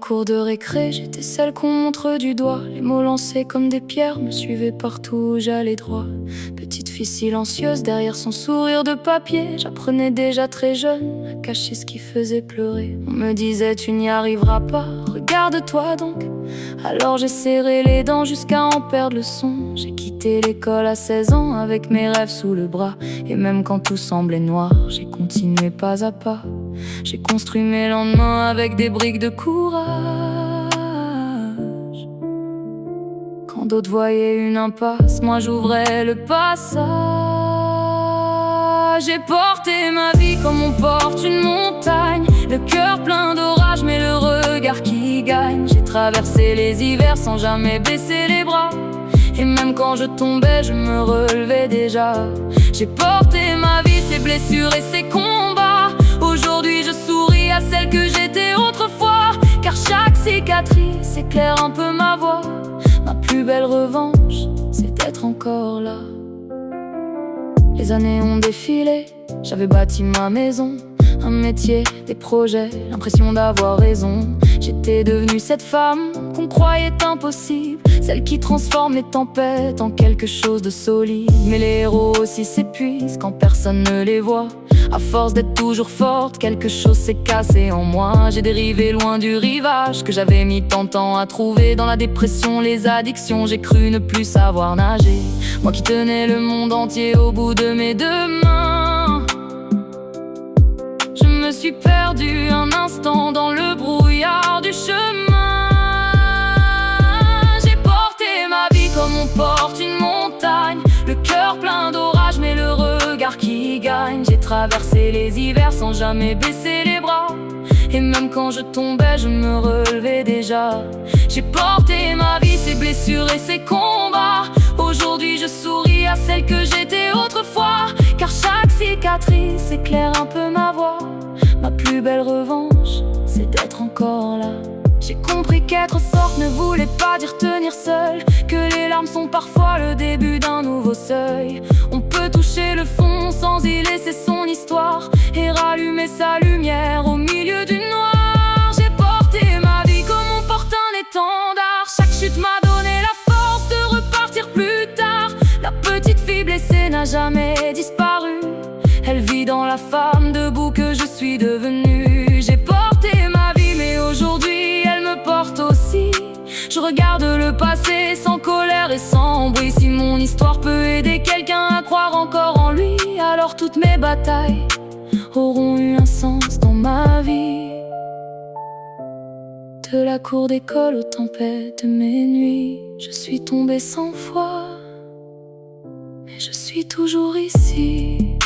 cour de récré, j'étais celle qu'on montre du doigt. Les mots lancés comme des pierres me suivaient partout où j'allais droit. Petite fille silencieuse derrière son sourire de papier, j'apprenais déjà très jeune à cacher ce qui faisait pleurer. On me disait tu n'y arriveras pas, regarde-toi donc. Alors j'ai serré les dents jusqu'à en perdre le son. J'ai quitté l'école à 16 ans avec mes rêves sous le bras. Et même quand tout semblait noir, j'ai continué pas à pas. J'ai construit mes lendemains avec des briques de courage. Quand d'autres voyaient une impasse, moi j'ouvrais le passage. J'ai porté ma vie comme on porte une montagne, le cœur plein d'orage mais le regard qui gagne. J'ai traversé les hivers sans jamais baisser les bras. Et même quand je tombais, je me relevais déjà. J'ai porté ma vie, ses blessures et ses combats. Aujourd'hui je souris à celle que j'étais autrefois, car chaque cicatrice éclaire un peu ma voix. Ma plus belle revanche, c'est d'être encore là. Les années ont défilé, j'avais bâti ma maison, un métier, des projets, l'impression d'avoir raison. J'étais devenue cette femme qu'on croyait impossible, celle qui transforme les tempêtes en quelque chose de solide. Mais les héros aussi s'épuisent quand personne ne les voit. À force d'être toujours forte, quelque chose s'est cassé en moi. J'ai dérivé loin du rivage que j'avais mis tant de temps à trouver. Dans la dépression, les addictions, j'ai cru ne plus savoir nager. Moi qui tenais le monde entier au bout de mes deux mains, je me suis perdu un instant dans le brouillard du chemin. J'ai porté ma vie comme on porte une montagne, le cœur plein d'orage mais le regard qui gagne. J'ai traversé les hivers sans jamais baisser les bras. Et même quand je tombais, je me relevais déjà. J'ai porté ma vie, ses blessures et ses combats. Aujourd'hui je souris à celle que j'étais autrefois, car chaque cicatrice éclaire un peu ma voix. Ma plus belle revanche, c'est d'être encore là. J'ai compris qu'être forte ne voulait pas dire tenir seul, que les larmes sont parfois le début d'un nouveau seuil. On peut toucher le fond sans y laisser son histoire, et rallumer sa lumière au milieu du noir. J'ai porté ma vie comme on porte un étendard. Chaque chute m'a donné la force de repartir plus tard. La petite fille blessée n'a jamais disparu, elle vit dans la femme debout que je suis devenue. J'ai porté ma vie mais aujourd'hui elle me porte aussi. Je regarde le passé sans colère et sans bruit. Si mon histoire peut aider quelqu'un à croire encore en lui, alors toutes mes batailles auront eu un sens dans ma vie. De la cour d'école aux tempêtes de mes nuits, je suis tombée 100 fois, mais je suis toujours ici.